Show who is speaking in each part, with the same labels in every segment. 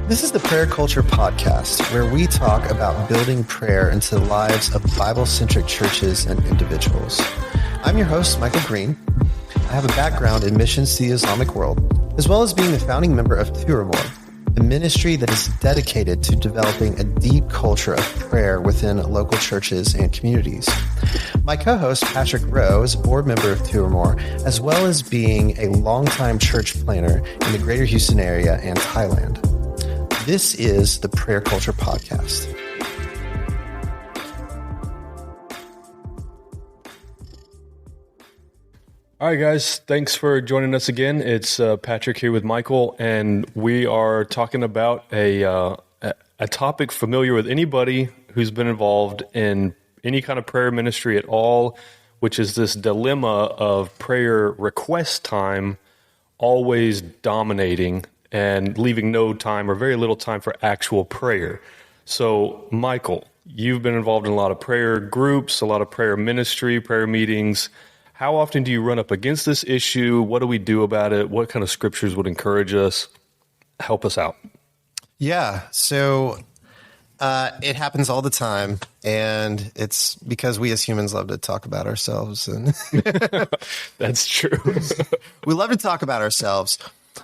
Speaker 1: This is the Prayer Culture Podcast, where we talk about building prayer into the lives of Bible-centric churches and individuals. I'm your host, Michael Green. I have a background in missions to the Islamic world, as well as being the founding member of Ep4, a ministry that is dedicated to developing a deep culture of prayer within local churches and communities. My co-host, Patrick Rowe, is a board member of Ep4, as well as being a longtime church planner in the greater Houston area and Thailand. This is the Prayer Culture Podcast.
Speaker 2: All right, guys. Thanks for joining us again. It's Patrick here with Michael, and we are talking about a topic familiar with anybody who's been involved in any kind of prayer ministry at all, which is this dilemma of prayer request time always dominating and leaving no time or very little time for actual prayer. So, Michael, you've been involved in a lot of prayer groups, a lot of prayer ministry, prayer meetings. How often do you run up against this issue? What do we do about it? What kind of scriptures would encourage us? Help us out.
Speaker 1: Yeah, so it happens all the time, and it's because we as humans love to talk about ourselves. And
Speaker 2: That's true.
Speaker 1: we love to talk about ourselves,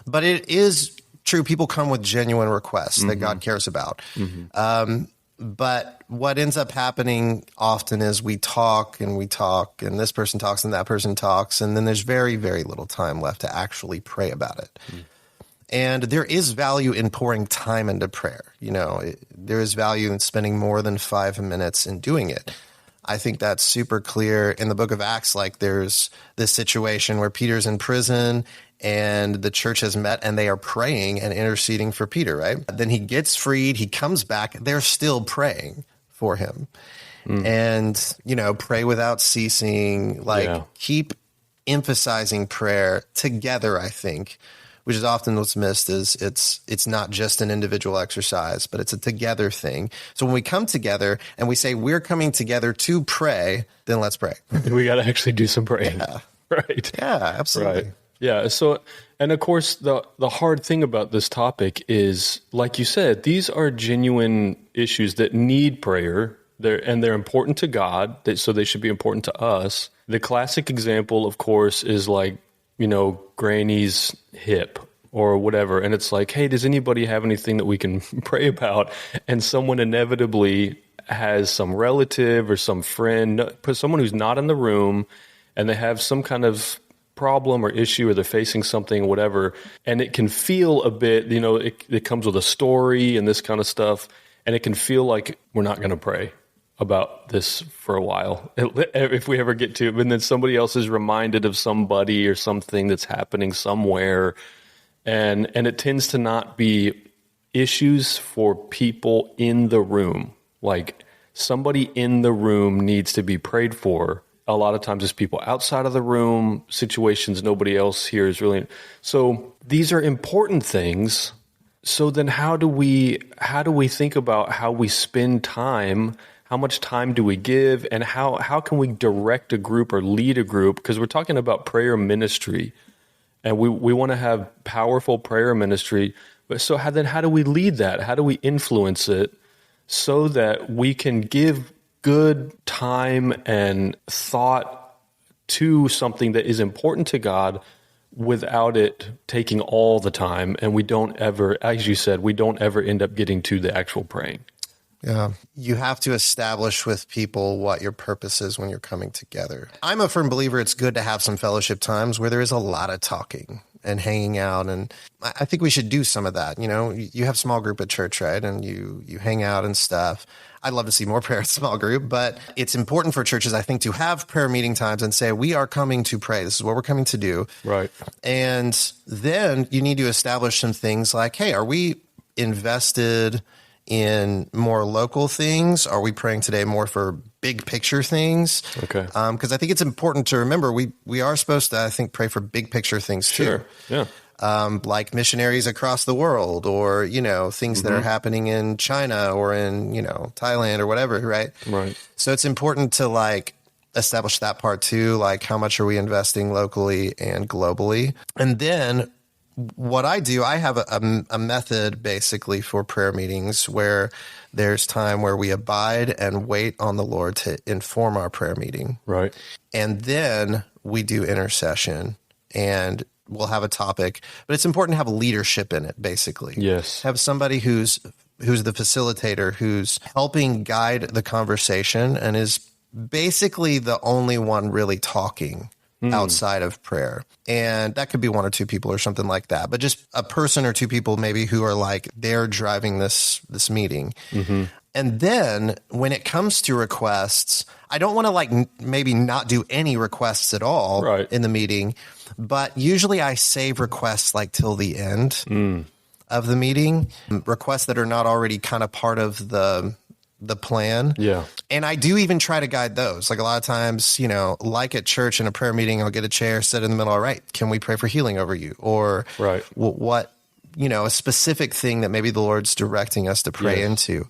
Speaker 1: but it is true. People come with genuine requests that God cares about. But what ends up happening often is we talk, and this person talks, and that person talks, and then there's very, very little time left to actually pray about it. And there is value in pouring time into prayer. You know, there is value in spending more than 5 minutes in doing it. I think that's super clear in the book of Acts. Like, there's this situation where Peter's in prison and the church has met and they are praying and interceding for Peter, right? Then he gets freed. He comes back. They're still praying for him. And, you know, pray without ceasing, keep emphasizing prayer together, I think, which is often what's missed. Is it's not just an individual exercise, but it's a together thing. So when we come together and we say we're coming together to pray, then let's pray.
Speaker 2: We got to actually do some praying.
Speaker 1: Yeah.
Speaker 2: Right.
Speaker 1: Yeah, absolutely.
Speaker 2: Right. Yeah. So, and of course, the hard thing about this topic is, like you said, these are genuine issues that need prayer. They're important to God, so they should be important to us. The classic example, of course, is like, you know, Granny's hip or whatever. And it's like, hey, does anybody have anything that we can pray about? And someone inevitably has some relative or some friend, someone who's not in the room, and they have some kind of problem or issue, or they're facing something or whatever. And it can feel a bit, you know, it comes with a story and this kind of stuff. And it can feel like we're not going to pray about this for a while, if we ever get to it. And then somebody else is reminded of somebody or something that's happening somewhere. And it tends to not be issues for people in the room. Like, somebody in the room needs to be prayed for. A lot of times it's people outside of the room, situations nobody else here is really. So these are important things. So then how do we think about how we spend time? How much time do we give? And how can we direct a group or lead a group? Because we're talking about prayer ministry, and we want to have powerful prayer ministry. But so how do we lead that? How do we influence it so that we can give good time and thought to something that is important to God without it taking all the time, and we don't ever, as you said, we don't ever end up getting to the actual praying?
Speaker 1: Yeah. You have to establish with people what your purpose is when you're coming together. I'm a firm believer it's good to have some fellowship times where there is a lot of talking and hanging out. And I think we should do some of that. You know, you have small group at church, right? And you hang out and stuff. I'd love to see more prayer in small group, but it's important for churches, I think, to have prayer meeting times and say, we are coming to pray. This is what we're coming to do.
Speaker 2: Right.
Speaker 1: And then you need to establish some things like, hey, are we invested in more local things? Are we praying today more for big picture things?
Speaker 2: Okay.
Speaker 1: Because I think it's important to remember we are supposed to, I think, pray for big picture things too.
Speaker 2: Sure. Yeah.
Speaker 1: Like missionaries across the world, or, you know, things that are happening in China or in, you know, Thailand or whatever, right?
Speaker 2: Right.
Speaker 1: So it's important to like establish that part too, like how much are we investing locally and globally? And then what I do, I have a method basically for prayer meetings where there's time where we abide and wait on the Lord to inform our prayer meeting.
Speaker 2: Right.
Speaker 1: And then we do intercession, and we'll have a topic, but it's important to have leadership in it, basically.
Speaker 2: Yes.
Speaker 1: Have somebody who's the facilitator, who's helping guide the conversation and is basically the only one really talking outside of prayer. And that could be one or two people or something like that, but just a person or two people maybe who are like, they're driving this meeting. Mm-hmm. And then when it comes to requests, I don't want to like maybe not do any requests at all in the meeting, but usually I save requests like till the end of the meeting, requests that are not already kind of part of the plan.
Speaker 2: Yeah. And
Speaker 1: I do even try to guide those. Like a lot of times, like at church in a prayer meeting, I'll get a chair, sit in the middle. All right, can we pray for healing over you? Or what, a specific thing that maybe the Lord's directing us to pray into.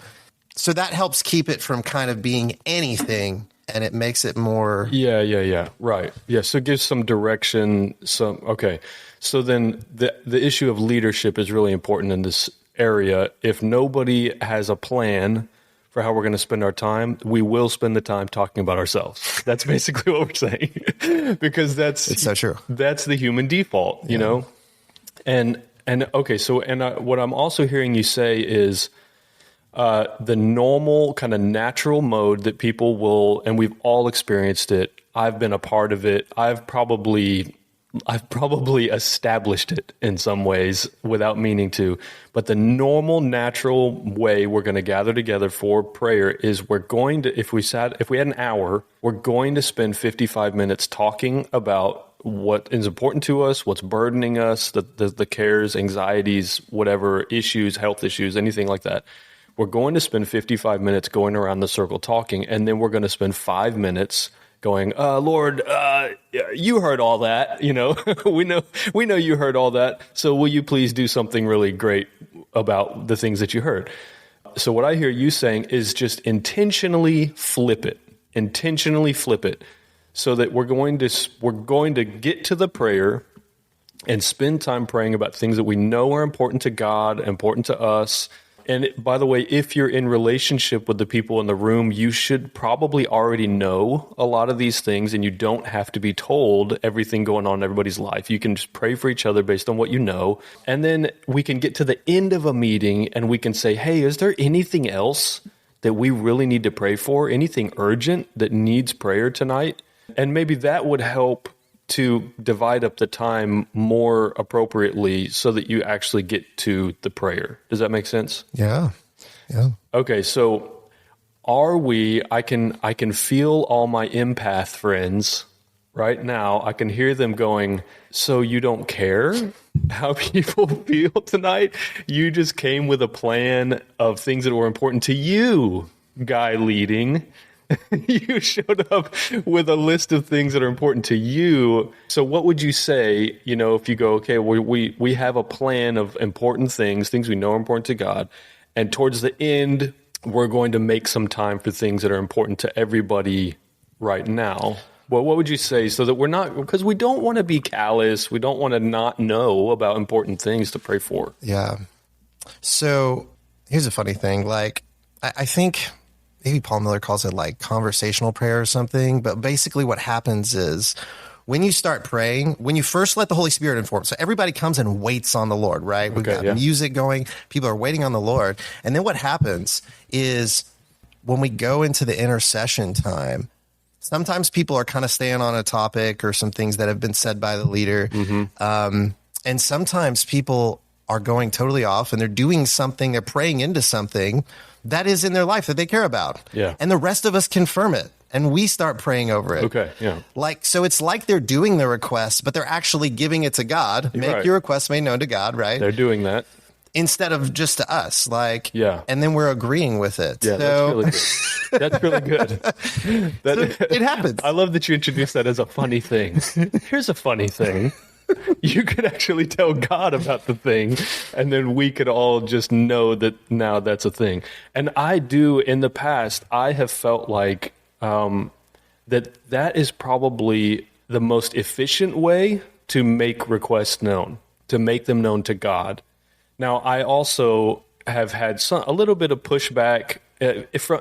Speaker 1: So that helps keep it from kind of being anything, and it makes it more.
Speaker 2: Yeah. Right. Yeah. So it gives some direction. Okay. So then the issue of leadership is really important in this area. If nobody has a plan for how we're going to spend our time, we will spend the time talking about ourselves. That's basically what we're saying, because it's
Speaker 1: so true.
Speaker 2: That's the human default, you know? And okay. So, what I'm also hearing you say is, the normal kind of natural mode that people will, and we've all experienced it. I've been a part of it. I've probably established it in some ways without meaning to, but the normal, natural way we're going to gather together for prayer is we're going to, if we had an hour, we're going to spend 55 minutes talking about what is important to us, what's burdening us, the cares, anxieties, whatever issues, health issues, anything like that. We're going to spend 55 minutes going around the circle talking, and then we're going to spend 5 minutes going, Lord, you heard all that, we know you heard all that. So will you please do something really great about the things that you heard? So what I hear you saying is just intentionally flip it so that we're going to get to the prayer and spend time praying about things that we know are important to God, important to us. And by the way, if you're in relationship with the people in the room, you should probably already know a lot of these things, and you don't have to be told everything going on in everybody's life. You can just pray for each other based on what you know. And then we can get to the end of a meeting and we can say, hey, is there anything else that we really need to pray for? Anything urgent that needs prayer tonight? And maybe that would help to divide up the time more appropriately so that you actually get to the prayer. Does that make sense?
Speaker 1: Yeah.
Speaker 2: Okay, so I can feel all my empath friends right now. I can hear them going, so you don't care how people feel tonight? You just came with a plan of things that were important to you, guy leading. You showed up with a list of things that are important to you. So what would you say, if you go, okay, we have a plan of important things we know are important to God, and towards the end, we're going to make some time for things that are important to everybody right now. Well, what would you say so that we're not, because we don't want to be callous, we don't want to not know about important things to pray for.
Speaker 1: Yeah. So here's a funny thing. Like, I think maybe Paul Miller calls it like conversational prayer or something. But basically what happens is when you start praying, when you first let the Holy Spirit inform, so everybody comes and waits on the Lord, right? We've got music going. People are waiting on the Lord. And then what happens is when we go into the intercession time, sometimes people are kind of staying on a topic or some things that have been said by the leader. Mm-hmm. And sometimes people are going totally off and they're doing something, they're praying into something that is in their life that they care about.
Speaker 2: Yeah.
Speaker 1: And the rest of us confirm it. And we start praying over it.
Speaker 2: Okay, yeah.
Speaker 1: So it's like they're doing the request, but they're actually giving it to God. Make your request made known to God, right?
Speaker 2: They're doing that.
Speaker 1: Instead of just to us.
Speaker 2: Yeah.
Speaker 1: And then we're agreeing with it.
Speaker 2: Yeah, that's really good.
Speaker 1: It happens.
Speaker 2: I love that you introduced that as a funny thing. Here's a funny thing. You could actually tell God about the thing, and then we could all just know that now that's a thing. And I do, in the past, I have felt like that is probably the most efficient way to make requests known. to make them known to God. Now, I also have had a little bit of pushback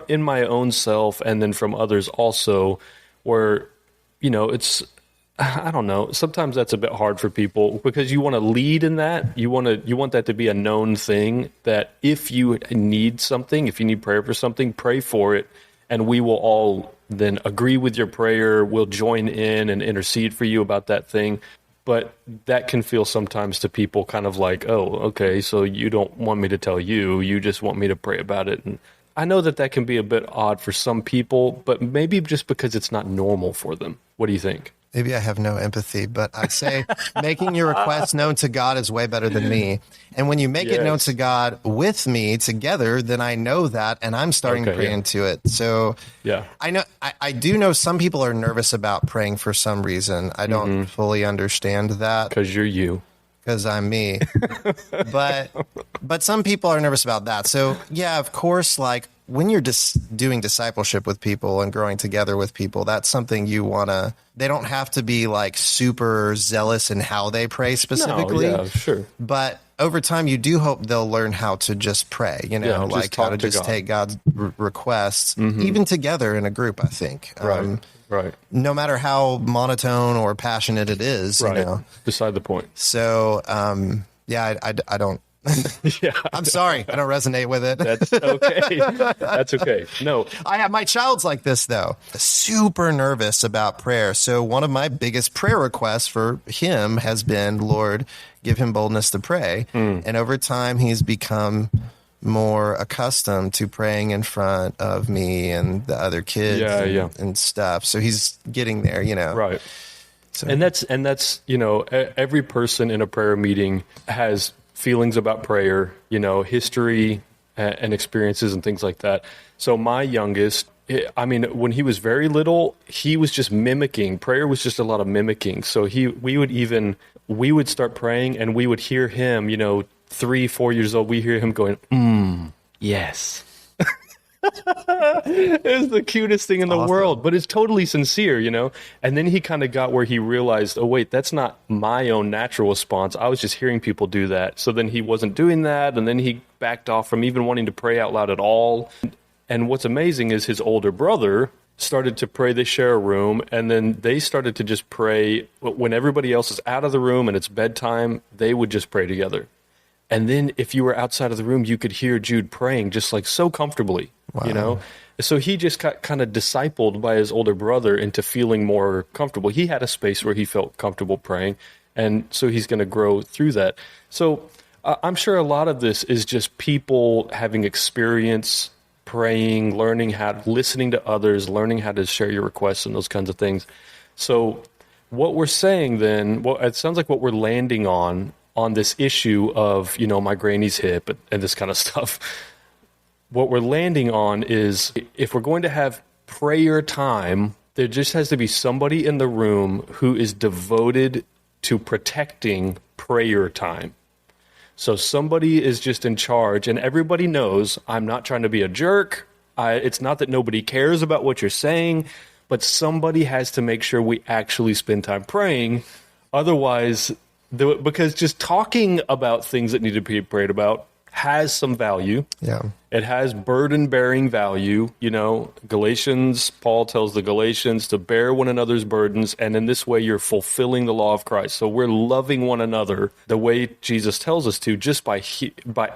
Speaker 2: in my own self and then from others also, where, I don't know, sometimes that's a bit hard for people because you want to lead in that. You want that to be a known thing, that if you need something, if you need prayer for something, pray for it, and we will all then agree with your prayer. We'll join in and intercede for you about that thing. But that can feel sometimes to people kind of like, oh, okay, so you don't want me to tell you, you just want me to pray about it. And I know that can be a bit odd for some people, but maybe just because it's not normal for them. What do you think?
Speaker 1: Maybe I have no empathy, but I say making your request known to God is way better than me. And when you make it known to God with me together, then I know that, and I'm starting to pray into it. So I know I do know some people are nervous about praying for some reason. I don't fully understand that.
Speaker 2: Because you're you.
Speaker 1: Because I'm me. But some people are nervous about that. So yeah, of course, like when you're just doing discipleship with people and growing together with people, that's something you want to, they don't have to be like super zealous in how they pray specifically.
Speaker 2: No, yeah, sure.
Speaker 1: But over time, you do hope they'll learn how to just pray, like how to just take God's requests, even together in a group, I think.
Speaker 2: Right.
Speaker 1: No matter how monotone or passionate it is,
Speaker 2: Beside the point.
Speaker 1: So, I don't. I'm sorry. I don't resonate with it.
Speaker 2: That's okay. That's okay. No.
Speaker 1: My child's like this, though. Super nervous about prayer. So one of my biggest prayer requests for him has been, Lord, give him boldness to pray. And over time, he's become more accustomed to praying in front of me and the other kids and stuff. So he's getting there,
Speaker 2: Right.
Speaker 1: So.
Speaker 2: And that's every person in a prayer meeting has feelings about prayer, history and experiences and things like that. So my youngest, when he was very little, he was just mimicking. Prayer was just a lot of mimicking. So we would start praying and we would hear him, 3-4 years old, we hear him going, yes. It was the cutest thing in the world, but it's totally sincere, And then he kind of got where he realized, oh, wait, that's not my own natural response. I was just hearing people do that. So then he wasn't doing that, and then he backed off from even wanting to pray out loud at all. And what's amazing is his older brother started to pray. They share a room, and then they started to just pray. When everybody else is out of the room and it's bedtime, they would just pray together. And then if you were outside of the room, you could hear Jude praying just like so comfortably, So he just got kind of discipled by his older brother into feeling more comfortable. He had a space where he felt comfortable praying, and so he's going to grow through that. So I'm sure a lot of this is just people having experience praying, listening to others, learning how to share your requests and those kinds of things. So what we're saying then, it sounds like what we're landing on this issue of, my granny's hip and this kind of stuff. What we're landing on is if we're going to have prayer time, there just has to be somebody in the room who is devoted to protecting prayer time. So somebody is just in charge, and everybody knows I'm not trying to be a jerk. It's not that nobody cares about what you're saying, but somebody has to make sure we actually spend time praying. Otherwise, because just talking about things that need to be prayed about has some value.
Speaker 1: Yeah.
Speaker 2: It has burden-bearing value. Galatians, Paul tells the Galatians to bear one another's burdens, and in this way you're fulfilling the law of Christ. So we're loving one another the way Jesus tells us to, just by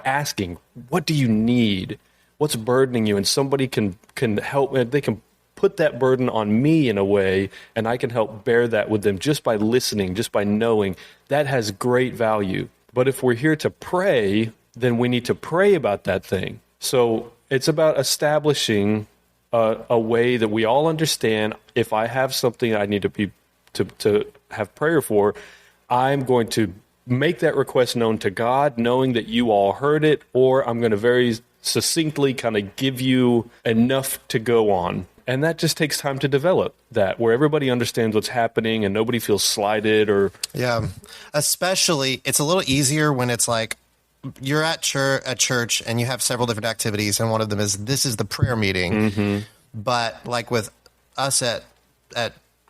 Speaker 2: asking, what do you need? What's burdening you? And somebody can help, they can put that burden on me in a way, and I can help bear that with them just by listening, just by knowing. That has great value. But if we're here to pray, then we need to pray about that thing. So it's about establishing a way that we all understand. If I have something I need to have prayer for, I'm going to make that request known to God, knowing that you all heard it, or I'm going to very succinctly kind of give you enough to go on. And that just takes time to develop that, where everybody understands what's happening and nobody feels slighted or... Yeah,
Speaker 1: especially it's a little easier when it's like you're at church and you have several different activities, and one of them is this is the prayer meeting. But like with us at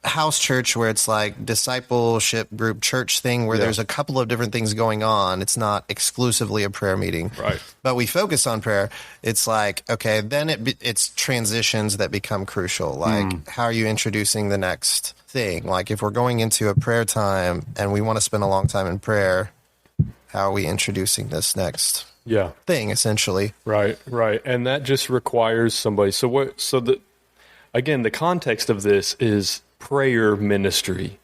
Speaker 1: house church where it's like discipleship group church thing where there's a couple of different things going on. It's not exclusively a prayer meeting,
Speaker 2: Right.
Speaker 1: but we focus on prayer. It's like, okay, then it's transitions that become crucial. Like, how are you introducing the next thing? Like, if we're going into a prayer time and we want to spend a long time in prayer, how are we introducing this next thing, essentially?
Speaker 2: Right. And that just requires somebody. Again, the context of this is prayer ministry,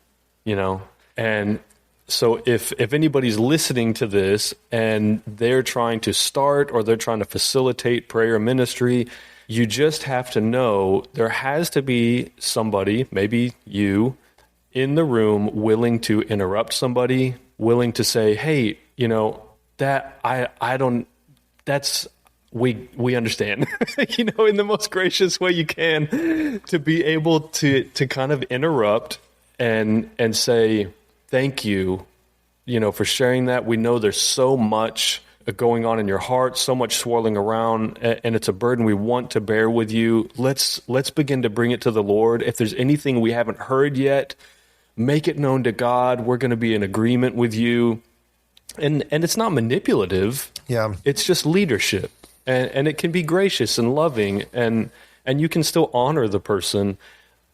Speaker 2: and so if anybody's listening to this and they're trying to start or they're trying to facilitate prayer ministry, you just have to know there has to be somebody, maybe you, in the room willing to interrupt somebody, willing to say, hey, that I don't, that's, we understand, in the most gracious way you can, to be able to kind of interrupt and say, thank you, for sharing that. We know there's so much going on in your heart, so much swirling around, and it's a burden we want to bear with you. Let's begin to bring it to the Lord. If there's anything we haven't heard yet, make it known to God. We're going to be in agreement with you. And it's not manipulative. Yeah. It's just leadership. And it can be gracious and loving, and you can still honor the person.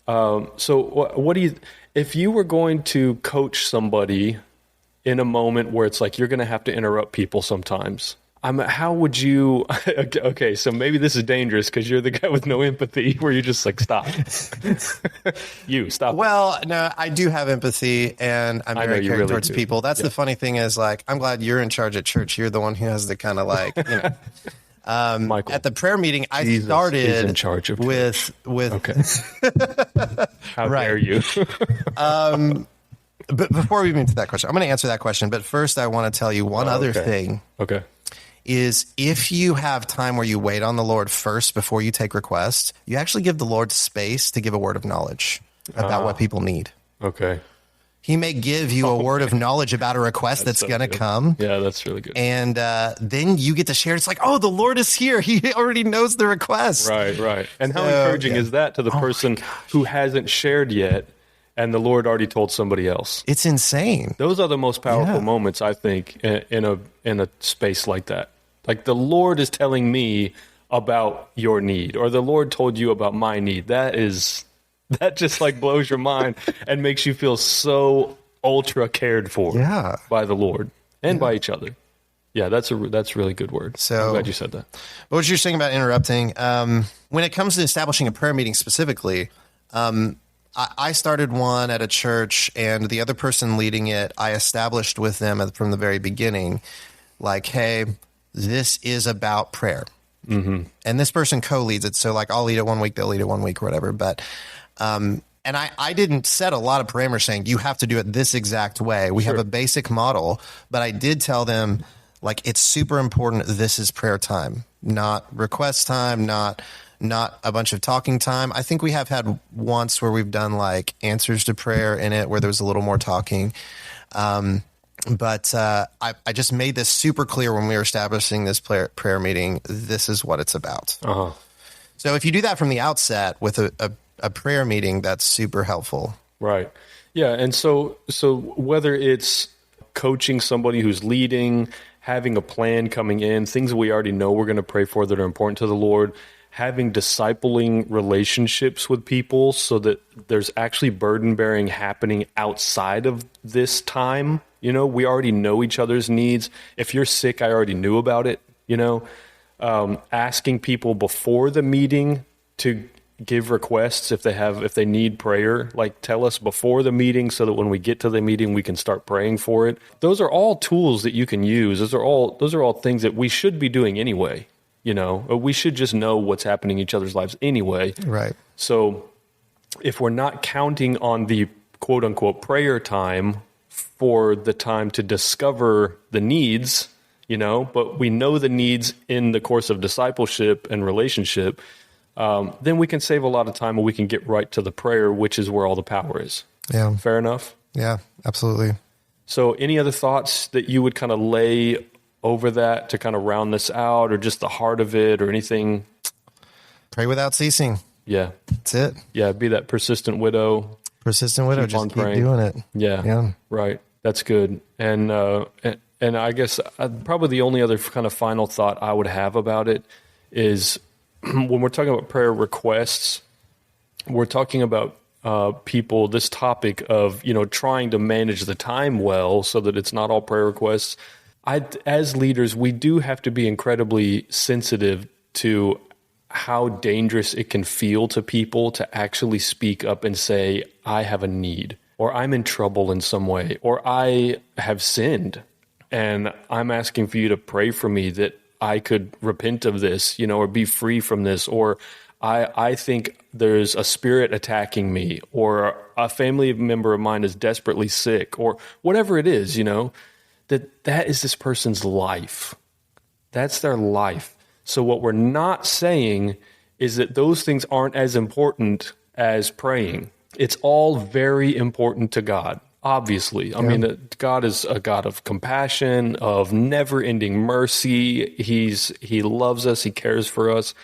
Speaker 2: So what do you, if you were going to coach somebody in a moment where it's like you're going to have to interrupt people sometimes, how would you, okay, so maybe this is dangerous because you're the guy with no empathy where you're just like, stop. Stop.
Speaker 1: Well, no, I do have empathy and I'm very caring towards people. That's the funny thing is like, I'm glad you're in charge at church. You're the one who has the kind of like, Michael, at the prayer meeting, I started
Speaker 2: in charge of
Speaker 1: with okay.
Speaker 2: How dare you?
Speaker 1: But before we move into that question, I'm going to answer that question. But first, I want to tell you one other thing.
Speaker 2: Okay.
Speaker 1: Is if you have time where you wait on the Lord first before you take requests, you actually give the Lord space to give a word of knowledge about what people need.
Speaker 2: Okay.
Speaker 1: He may give you a word of knowledge about a request that's going to come.
Speaker 2: Yeah, that's really good.
Speaker 1: And then you get to share. It's like, oh, the Lord is here. He already knows the request.
Speaker 2: Right. And how encouraging is that to the person who hasn't shared yet and the Lord already told somebody else?
Speaker 1: It's insane.
Speaker 2: Those are the most powerful moments, I think, in a space like that. Like the Lord is telling me about your need, or the Lord told you about my need. That just like blows your mind and makes you feel so ultra cared for by the Lord and by each other. Yeah, that's really good word. So I'm glad you said that.
Speaker 1: What you're saying about interrupting, when it comes to establishing a prayer meeting specifically, I started one at a church, and the other person leading it, I established with them from the very beginning, like, hey, this is about prayer. Mm-hmm. And this person co-leads it. So like I'll lead it one week, they'll lead it one week or whatever. But, and I didn't set a lot of parameters saying you have to do it this exact way. We have a basic model, but I did tell them like, it's super important. This is prayer time, not request time, not a bunch of talking time. I think we have had once where we've done like answers to prayer in it where there was a little more talking. But I just made this super clear when we were establishing this prayer meeting. This is what it's about. Uh-huh. So if you do that from the outset with a prayer meeting, that's super helpful.
Speaker 2: Right. Yeah. And so whether it's coaching somebody who's leading, having a plan coming in, things that we already know we're going to pray for that are important to the Lord, having discipling relationships with people so that there's actually burden bearing happening outside of this time. We already know each other's needs. If you're sick, I already knew about it. Asking people before the meeting to give requests if they need prayer, like tell us before the meeting so that when we get to the meeting, we can start praying for it. Those are all tools that you can use. Those are all things that we should be doing anyway. We should just know what's happening in each other's lives anyway.
Speaker 1: Right.
Speaker 2: So if we're not counting on the quote unquote prayer time for the time to discover the needs, but we know the needs in the course of discipleship and relationship, then we can save a lot of time and we can get right to the prayer, which is where all the power is. Yeah. Fair enough?
Speaker 1: Yeah, absolutely.
Speaker 2: So any other thoughts that you would kind of lay over that to kind of round this out, or just the heart of it or anything?
Speaker 1: Pray without ceasing.
Speaker 2: Yeah.
Speaker 1: That's it.
Speaker 2: Yeah, be that persistent widow.
Speaker 1: Persistent widow,
Speaker 2: Keep on
Speaker 1: just keep
Speaker 2: praying.
Speaker 1: doing it.
Speaker 2: Yeah. Right. That's good. And I guess probably the only other kind of final thought I would have about it is when we're talking about prayer requests, we're talking about people, this topic of, trying to manage the time well so that it's not all prayer requests. As leaders, we do have to be incredibly sensitive to how dangerous it can feel to people to actually speak up and say, I have a need, or I'm in trouble in some way, or I have sinned, and I'm asking for you to pray for me that I could repent of this, or be free from this, or I think there's a spirit attacking me, or a family member of mine is desperately sick, or whatever it is, that is this person's life. That's their life. So what we're not saying is that those things aren't as important as praying. It's all very important to God, obviously. I mean, God is a God of compassion, of never-ending mercy. He loves us. He cares for us.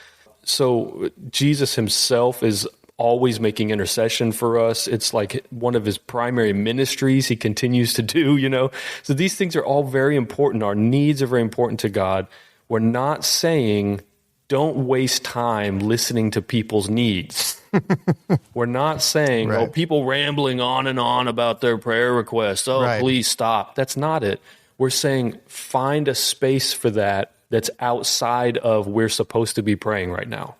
Speaker 2: So Jesus himself is always making intercession for us. It's like one of his primary ministries he continues to do, So these things are all very important. Our needs are very important to God. We're not saying don't waste time listening to people's needs. We're not saying,
Speaker 1: Right.
Speaker 2: people rambling on and on about their prayer requests.
Speaker 1: Right.
Speaker 2: Please stop. That's not it. We're saying find a space for that's outside of we're supposed to be praying right now.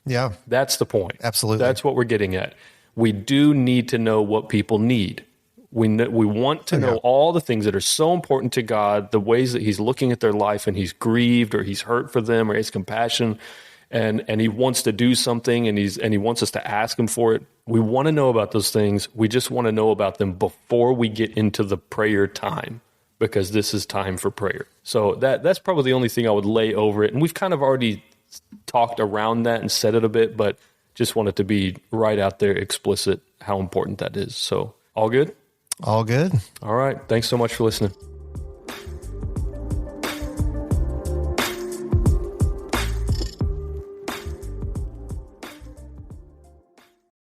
Speaker 1: Yeah.
Speaker 2: That's the point.
Speaker 1: Absolutely.
Speaker 2: That's what we're getting at. We do need to know what people need. We want to know all the things that are so important to God, the ways that he's looking at their life and he's grieved or he's hurt for them or he has compassion and he wants to do something and he wants us to ask him for it. We want to know about those things. We just want to know about them before we get into the prayer time, because this is time for prayer. So that's probably the only thing I would lay over it. And we've kind of already talked around that and said it a bit, but just want it to be right out there, explicit, how important that is. So all good?
Speaker 1: All good.
Speaker 2: All right. Thanks so much for listening.